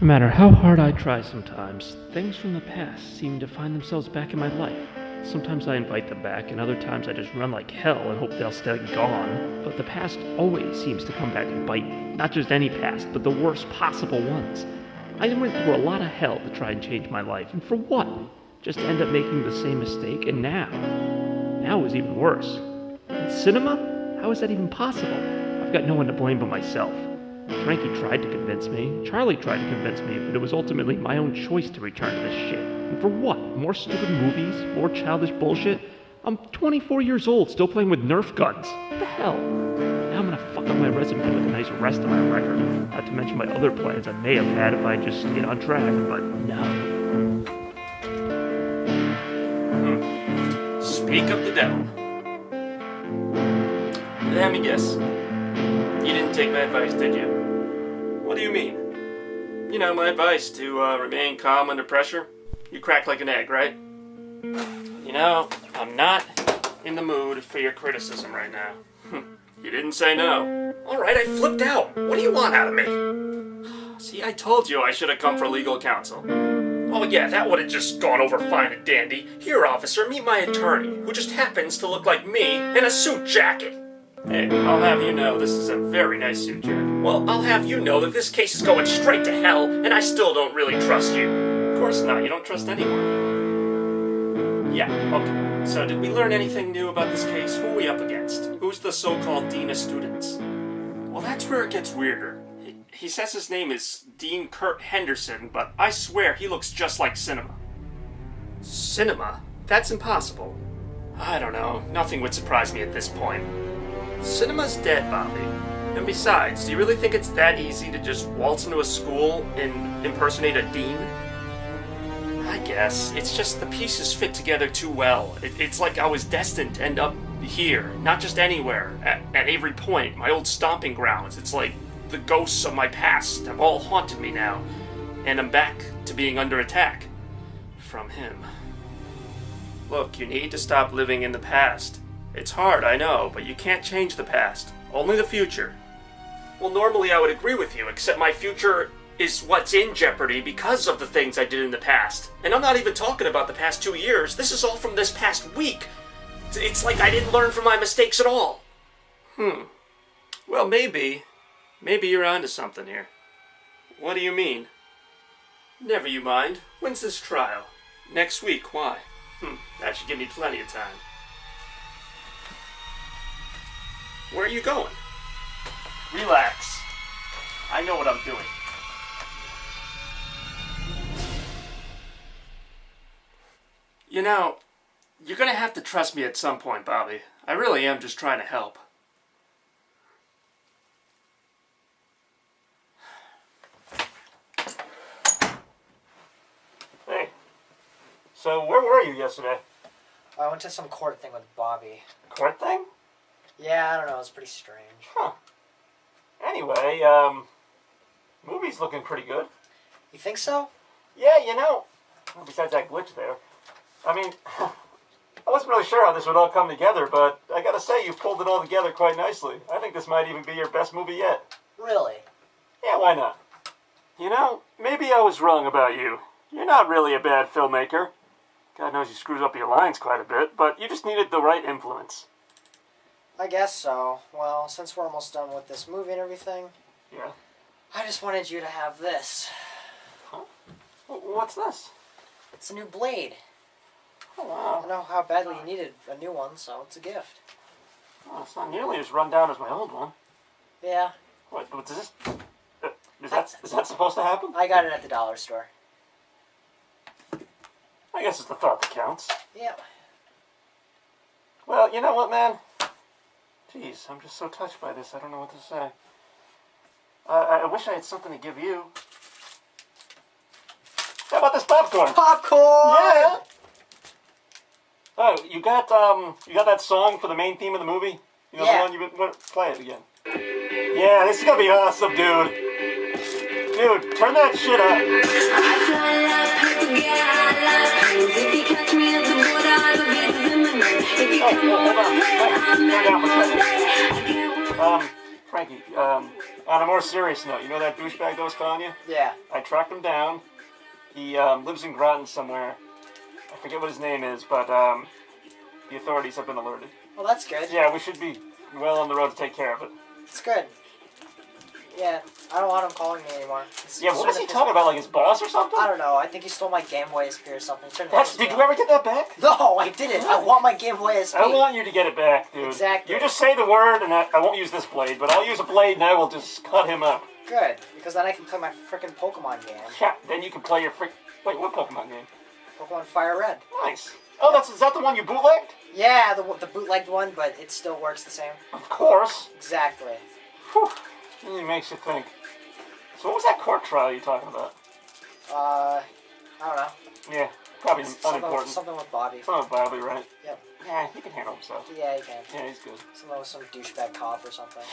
No matter how hard I try sometimes, things from the past seem to find themselves back in my life. Sometimes I invite them back, and other times I just run like hell and hope they'll stay gone. But the past always seems to come back and bite me. Not just any past, but the worst possible ones. I went through a lot of hell to try and change my life, and for what? Just to end up making the same mistake, and now it was even worse. In cinema? How is that even possible? I've got no one to blame but myself. Frankie tried to convince me, Charlie tried to convince me, but it was ultimately my own choice to return to this shit. And for what? More stupid movies? More childish bullshit? I'm 24 years old, still playing with Nerf guns. What the hell? Now I'm gonna fuck up my resume with a nice rest on my record. Not to mention my other plans I may have had if I just stayed on track, but no. Speak of the devil. Let me guess. You didn't take my advice, did you? What do you mean? You know, my advice to remain calm under pressure. You crack like an egg, right? You know, I'm not in the mood for your criticism right now. You didn't say no. Alright, I flipped out. What do you want out of me? See, I told you I should have come for legal counsel. Oh yeah, that would have just gone over fine and dandy. Here, officer, meet my attorney, who just happens to look like me in a suit jacket. Hey, I'll have you know this is a very nice suit jacket. Well, I'll have you know that this case is going straight to hell, and I still don't really trust you. Of course not, you don't trust anyone. Yeah, okay. So did we learn anything new about this case? Who are we up against? Who's the so-called dean of students? Well, that's where it gets weirder. He says his name is Dean Curt Henderson, but I swear he looks just like Cinema. Cinema? That's impossible. I don't know. Nothing would surprise me at this point. Cinema's dead, Bobby. And besides, do you really think it's that easy to just waltz into a school and impersonate a dean? I guess. It's just the pieces fit together too well. It's like I was destined to end up here, not just anywhere, at Avery Point, my old stomping grounds. It's like the ghosts of my past have all haunted me now, and I'm back to being under attack. From him. Look, you need to stop living in the past. It's hard, I know, but you can't change the past. Only the future. Well, normally I would agree with you, except my future is what's in jeopardy because of the things I did in the past. And I'm not even talking about the past 2 years. This is all from this past week. It's like I didn't learn from my mistakes at all. Well, maybe. Maybe you're onto something here. What do you mean? Never you mind. When's this trial? Next week, why? That should give me plenty of time. Where are you going? Relax. I know what I'm doing. You know, you're gonna have to trust me at some point, Bobby. I really am just trying to help. Hey. So, where were you yesterday? I went to some court thing with Bobby. Court thing? Yeah, I don't know, it was pretty strange. Huh. Anyway, movie's looking pretty good. You think so? Yeah, you know, besides that glitch there. I mean, I wasn't really sure how this would all come together, but I gotta say, you pulled it all together quite nicely. I think this might even be your best movie yet. Really? Yeah, why not? You know, maybe I was wrong about you. You're not really a bad filmmaker. God knows you screwed up your lines quite a bit, but you just needed the right influence. I guess so. Well, since we're almost done with this movie and everything... Yeah? I just wanted you to have this. Huh? What's this? It's a new blade. Oh, wow. I know how badly you needed a new one, so it's a gift. Well, it's not nearly as run down as my old one. Yeah. What's this? Is that supposed to happen? I got it at the dollar store. I guess it's the thought that counts. Yep. Well, you know what, man? Jeez, I'm just so touched by this, I don't know what to say. I wish I had something to give you. How about this popcorn? Popcorn! Yeah! Oh, you got that song for the main theme of the movie? You know, yeah. The one you've been... Play it again. Yeah, this is gonna be awesome, dude. Dude, turn that shit up. Frankie, on a more serious note, you know that douchebag that was calling you? Yeah. I tracked him down. He lives in Groton somewhere. I forget what his name is, but the authorities have been alerted. Well, that's good. Yeah, we should be well on the road to take care of it. It's good. Yeah, I don't want him calling me anymore. Yeah, what was he talking about? Like his boss or something? I don't know. I think he stole my Game Boy SP or something. Did you ever get that back? No, I didn't. I want my Game Boy SP. I want you to get it back, dude. Exactly. You just say the word, and I won't use this blade, but I'll use a blade, and I will just cut him up. Good, because then I can play my frickin' Pokemon game. Yeah, then you can play your Wait, what Pokemon game? Pokemon Fire Red. Nice. Oh, is that the one you bootlegged? Yeah, the bootlegged one, but it still works the same. Of course. Exactly. Whew. Really makes you think. So what was that court trial you're talking about? I don't know. Yeah, probably unimportant. Something with Bobby. Something with Bobby, right? Yep. Yeah, he can handle himself. Yeah, he can. Yeah, he's good. Something with some douchebag cop or something.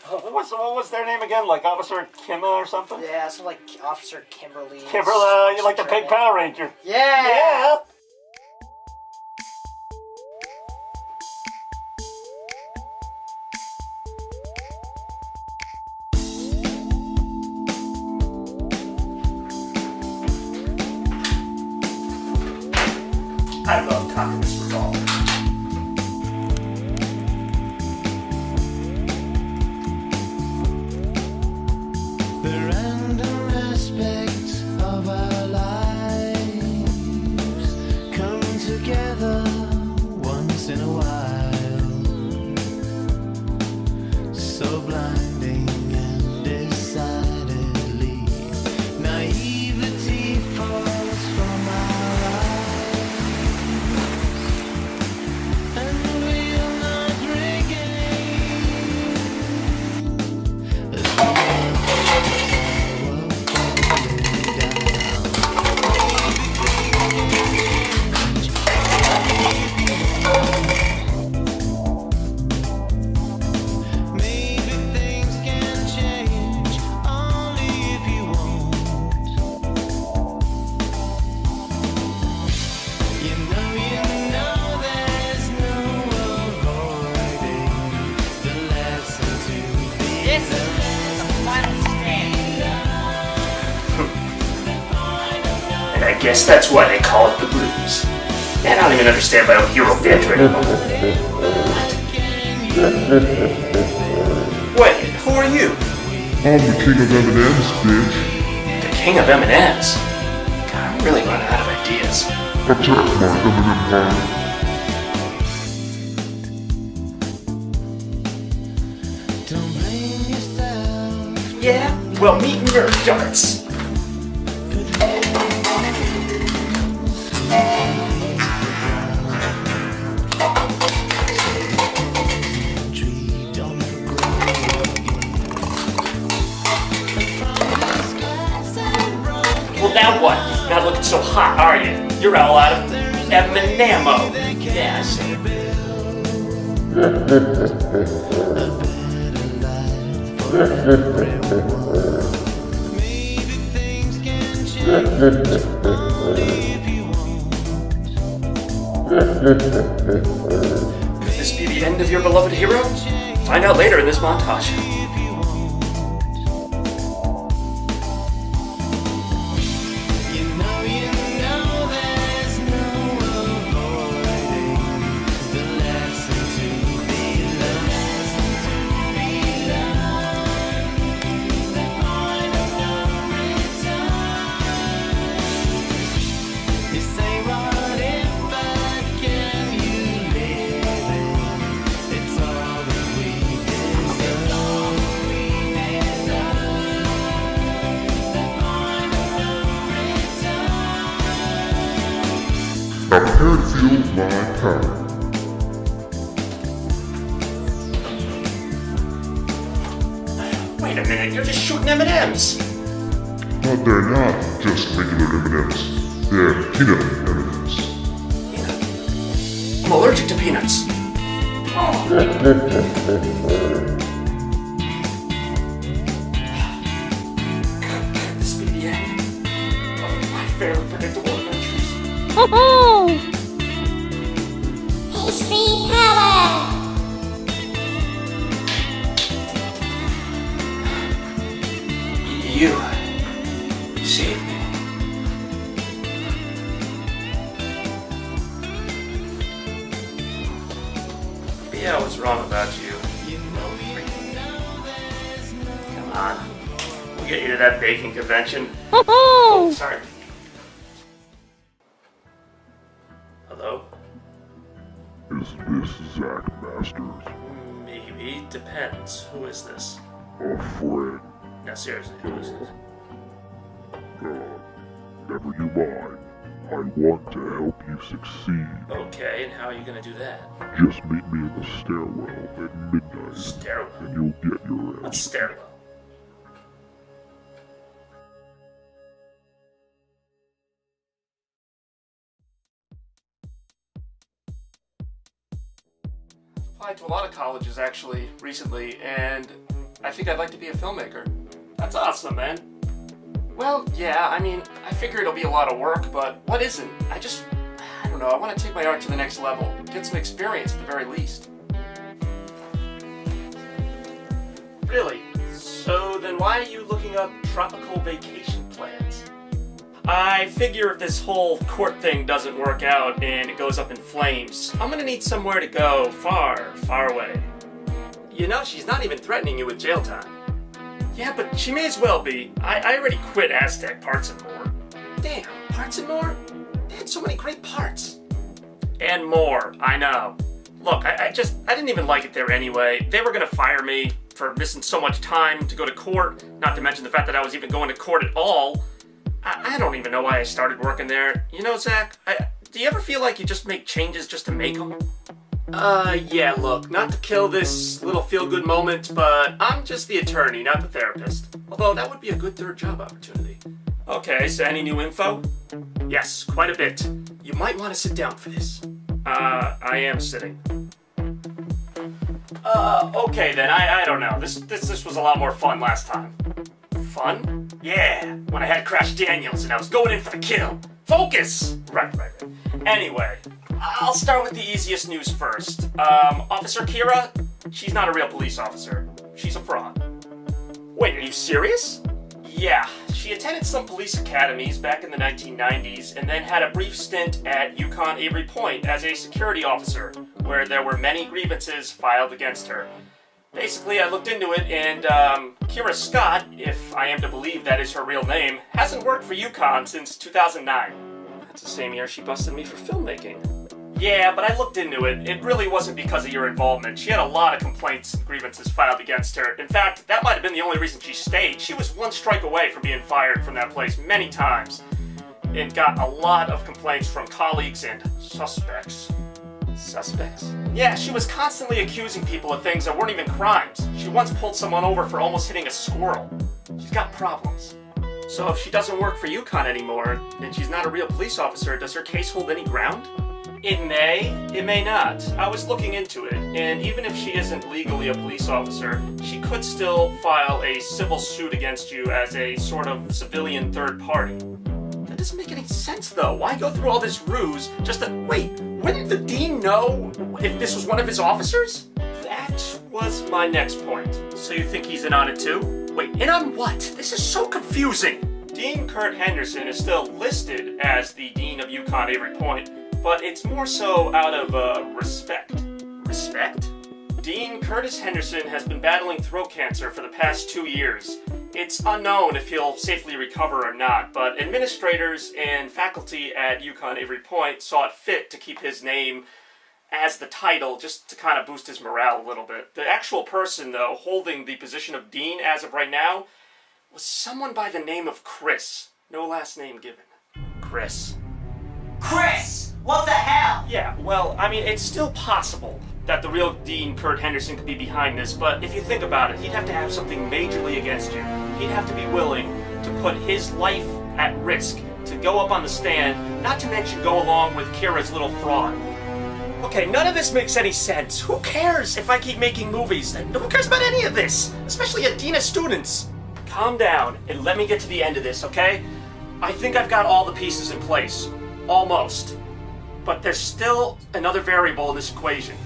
What was their name again? Like Officer Kimma or something? Yeah, something like Officer Kimberly. Kimberly, you like the Pink Power Ranger. Yeah! Yeah! I love cocking this revolver. The random aspects of our lives come together once in a while. So blinding and decidedly, naivety falls from our eyes, and we'll not regain as maybe things can change only if you want. You know there's no avoiding the lesson to be learned. And I guess that's why they call it the blues. Man, I don't even understand my own hero banter anymore. Wait, who are you? I'm the king of M&M's, bitch. The king of M&M's? God, I'm really running out of ideas. Attack my M&M hand. Don't blame yourself. Yeah? Well, meet Nerf darts. Don't grow Well, now what? You're not looking so hot, are you? You're all out of M&Ammo. Yeah, I see. maybe things can change only if you want. Could this be the end of your beloved hero? Find out later in this montage. You know there's no avoiding the lesson to be learned. The point of no return. You say, what if back can you live in? It's all that we deserve. The point of no return. I can't feel my power. Wait a minute, you're just shooting M&Ms. But they're not just regular M&M's. They're peanut M&M's. I'm allergic to peanuts. Could this be the end of my fairly predictable adventures? Pastry power! saved me. Maybe I was wrong about you. Come on. We'll get you to that baking convention. Oh, sorry. Hello? Is this Zack Masters? Maybe. Depends. Who is this? A friend. No, seriously, who is this? Never you mind. I want to help you succeed. Okay, and how are you gonna do that? Just meet me in the stairwell at midnight, Stairwell? and you'll get your What's answer. stairwell? Applied to a lot of colleges actually recently, and I think I'd like to be a filmmaker. That's awesome, man. Well, yeah, I mean, I figure it'll be a lot of work, but what isn't? I don't know, I want to take my art to the next level, get some experience at the very least. Really? So then why are you looking up tropical vacation plans? I figure if this whole court thing doesn't work out and it goes up in flames, I'm gonna need somewhere to go far, far away. You know, she's not even threatening you with jail time. Yeah, but she may as well be. I already quit Aztec Parts and More. Damn, Parts and More? They had so many great parts. And more, I know. Look, I didn't even like it there anyway. They were gonna fire me for missing so much time to go to court, not to mention the fact that I was even going to court at all. I don't even know why I started working there. You know, Zach, do you ever feel like you just make changes just to make them? Yeah, look, not to kill this little feel-good moment, but I'm just the attorney, not the therapist. Although that would be a good third job opportunity. Okay, so any new info? Yes, quite a bit. You might want to sit down for this. I am sitting. Okay then, I don't know. This was a lot more fun last time. Fun? Yeah, when I had Crash Daniels and I was going in for the kill. Focus! Right. Anyway, I'll start with the easiest news first. Officer Kira, she's not a real police officer. She's a fraud. Wait, are you serious? Yeah, she attended some police academies back in the 1990s and then had a brief stint at UConn Avery Point as a security officer, where there were many grievances filed against her. Basically, I looked into it, and Kira Scott, if I am to believe that is her real name, hasn't worked for UConn since 2009. That's the same year she busted me for filmmaking. Yeah, but I looked into it. It really wasn't because of your involvement. She had a lot of complaints and grievances filed against her. In fact, that might have been the only reason she stayed. She was one strike away from being fired from that place many times, and got a lot of complaints from colleagues and suspects. Suspects? Yeah, she was constantly accusing people of things that weren't even crimes. She once pulled someone over for almost hitting a squirrel. She's got problems. So if she doesn't work for UConn anymore, and she's not a real police officer, does her case hold any ground? It may not. I was looking into it, and even if she isn't legally a police officer, she could still file a civil suit against you as a sort of civilian third party. That doesn't make any sense, though. Why go through all this ruse just to... Wait, wouldn't the dean know if this was one of his officers? That was my next point. So you think he's in on it too? Wait, in on what? This is so confusing. Dean Curt Henderson is still listed as the dean of UConn Avery Point, but it's more so out of respect. Respect? Dean Curtis Henderson has been battling throat cancer for the past 2 years. It's unknown if he'll safely recover or not, but administrators and faculty at UConn Avery Point saw it fit to keep his name as the title just to kind of boost his morale a little bit. The actual person, though, holding the position of dean as of right now was someone by the name of Chris. No last name given. Chris. Chris! What the hell? Yeah, well, I mean, it's still possible that the real Dean Curt Henderson could be behind this, but if you think about it, he'd have to have something majorly against you. He'd have to be willing to put his life at risk to go up on the stand, not to mention go along with Kira's little fraud. Okay, none of this makes any sense. Who cares if I keep making movies? Who cares about any of this? Especially a dean of students. Calm down and let me get to the end of this, okay? I think I've got all the pieces in place. Almost. But there's still another variable in this equation.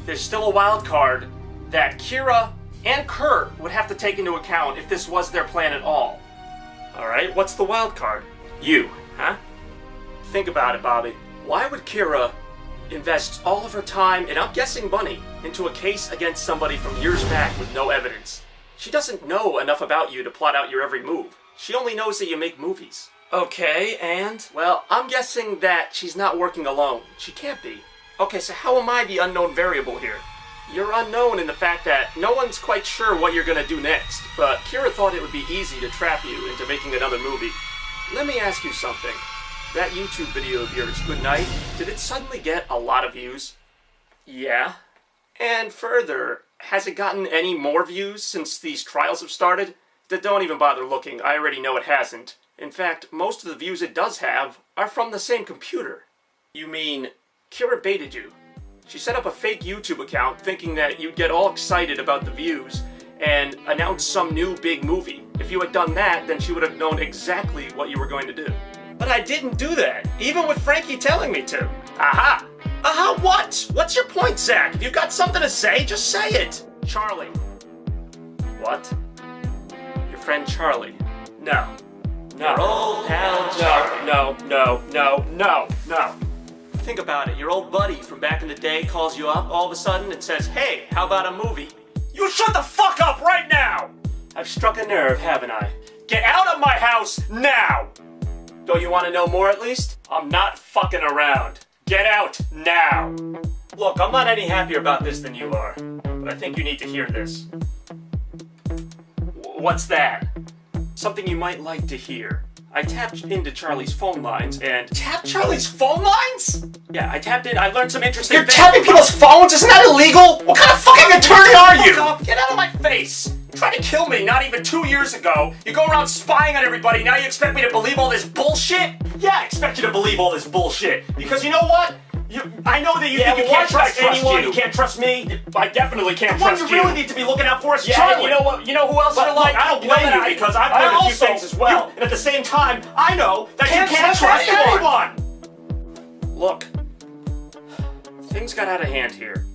There's still a wild card that Kira and Kurt would have to take into account if this was their plan at all. Alright? right? What's the wild card? You, huh? Think about it, Bobby. Why would Kira invest all of her time, and I'm guessing money, into a case against somebody from years back with no evidence? She doesn't know enough about you to plot out your every move. She only knows that you make movies. Okay, and? Well, I'm guessing that she's not working alone. She can't be. Okay, so how am I the unknown variable here? You're unknown in the fact that no one's quite sure what you're gonna do next, but Kira thought it would be easy to trap you into making another movie. Let me ask you something. That YouTube video of yours, Good Night, did it suddenly get a lot of views? Yeah. And further, has it gotten any more views since these trials have started? Don't even bother looking, I already know it hasn't. In fact, most of the views it does have are from the same computer. You mean, Kira baited you? She set up a fake YouTube account thinking that you'd get all excited about the views and announce some new big movie. If you had done that, then she would have known exactly what you were going to do. But I didn't do that, even with Frankie telling me to. Aha! Aha what? What's your point, Zack? If you've got something to say, just say it! Charlie. What? Your friend Charlie? No. No. Your old pal Charlie. No. Think about it. Your old buddy from back in the day calls you up all of a sudden and says, "Hey, how about a movie?" You shut the fuck up right now! I've struck a nerve, haven't I? Get out of my house now! Don't you want to know more at least? I'm not fucking around. Get out now! Look, I'm not any happier about this than you are, but I think you need to hear this. What's that? Something you might like to hear. I tapped into Charlie's phone lines and... Tapped Charlie's phone lines? Yeah, I tapped in, I learned some interesting things. You're tapping people's phones? Isn't that illegal? What kind of fucking attorney are you? Get out of my face! You tried to kill me not even 2 years ago. You go around spying on everybody, now you expect me to believe all this bullshit? Yeah, I expect you to believe all this bullshit. Because you know what? I know that you think you can't trust anyone, you can't trust me. I definitely can't trust you. The one you really need to be looking out for is Charlie. You know what? You know who else you're like? I don't blame you because I've learned a few things as well. And at the same time, I know that you can't trust anyone. Look, things got out of hand here.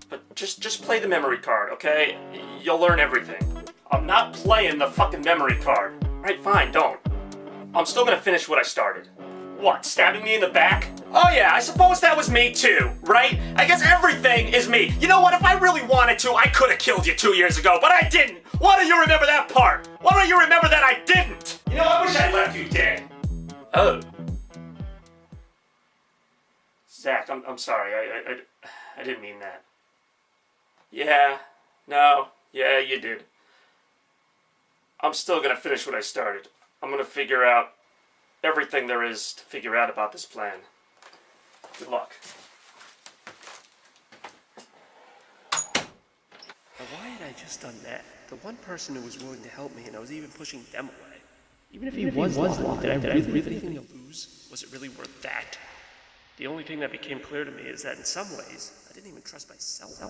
But just play the memory card, okay? You'll learn everything. I'm not playing the fucking memory card. Alright, fine, don't. I'm still gonna finish what I started. What, stabbing me in the back? Oh yeah, I suppose that was me too, right? I guess everything is me. You know what, if I really wanted to, I could have killed you 2 years ago, but I didn't! Why don't you remember that part? Why don't you remember that I didn't? You know, I wish I left you dead. Oh. Zack, I'm sorry, I didn't mean that. Yeah, no, yeah, you did. I'm still gonna finish what I started. I'm gonna figure out everything there is to figure out about this plan. Good luck. Now why had I just done that? The one person who was willing to help me, and I was even pushing them away. Even if he was lying, did I really have anything to lose? Was it really worth that? The only thing that became clear to me is that in some ways, I didn't even trust myself.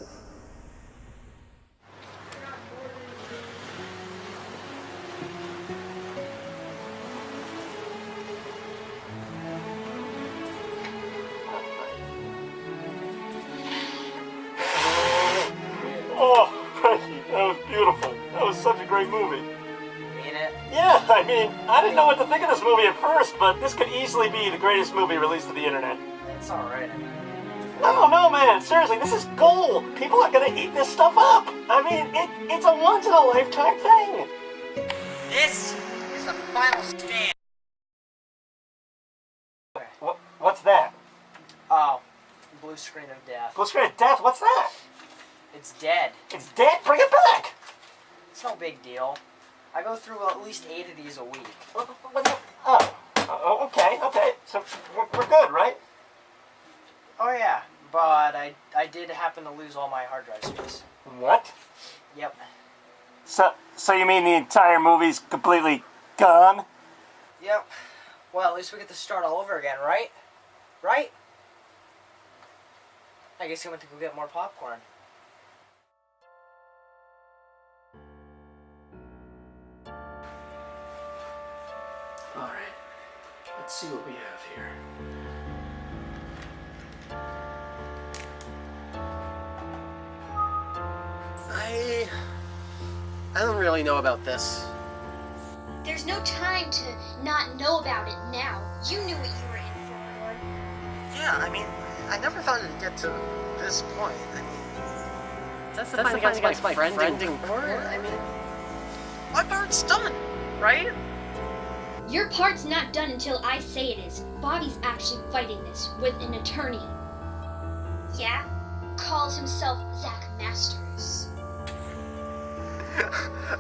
Oh, Frankie, that was beautiful. That was such a great movie. Mean it? Yeah, I mean, I didn't know what to think of this movie at first, but this could easily be the greatest movie released to the internet. It's alright, I mean. No, man, seriously, this is gold. People are gonna eat this stuff up. I mean, it's a once-in-a-lifetime thing. This is the final stand. What's that? Oh, blue screen of death. Blue screen of death? What's that? It's dead. It's dead? Bring it back! It's no big deal. I go through at least 8 of these a week. Oh, okay. So we're good, right? Oh yeah, but I did happen to lose all my hard drive space. What? Yep. So you mean the entire movie's completely gone? Yep. Well, at least we get to start all over again, right? Right? I guess I went to go get more popcorn. Alright, let's see what we have here. I don't really know about this. There's no time to not know about it now. You knew what you were in for, Lord. Yeah, I mean, I never thought it'd get to this point. I mean, That's the fight against my friend in court? I mean, my part's done, right? Your part's not done until I say it is. Bobby's actually fighting this with an attorney. Yeah? Calls himself Zack Masters.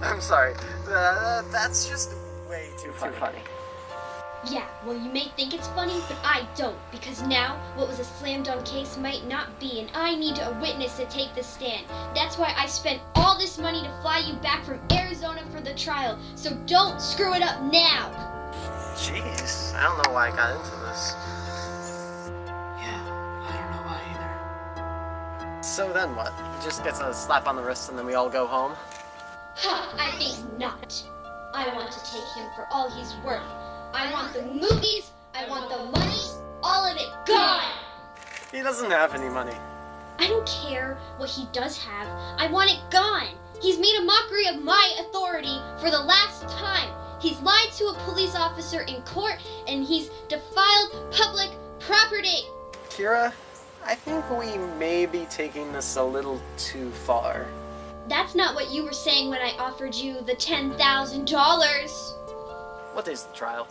I'm sorry. That's just way too funny. Yeah, well, you may think it's funny, but I don't, because now what was a slam dunk case might not be, and I need a witness to take the stand. That's why I spent all this money to fly you back from Arizona for the trial, so don't screw it up now! Jeez, I don't know why I got into this. Yeah, I don't know why either. So then what? He just gets a slap on the wrist and then we all go home? Ha, I think not. I want to take him for all he's worth. I want the movies, I want the money, all of it gone! He doesn't have any money. I don't care what he does have, I want it gone! He's made a mockery of my authority for the last time. He's lied to a police officer in court, and he's defiled public property! Kira, I think we may be taking this a little too far. That's not what you were saying when I offered you the $10,000. What day's the trial?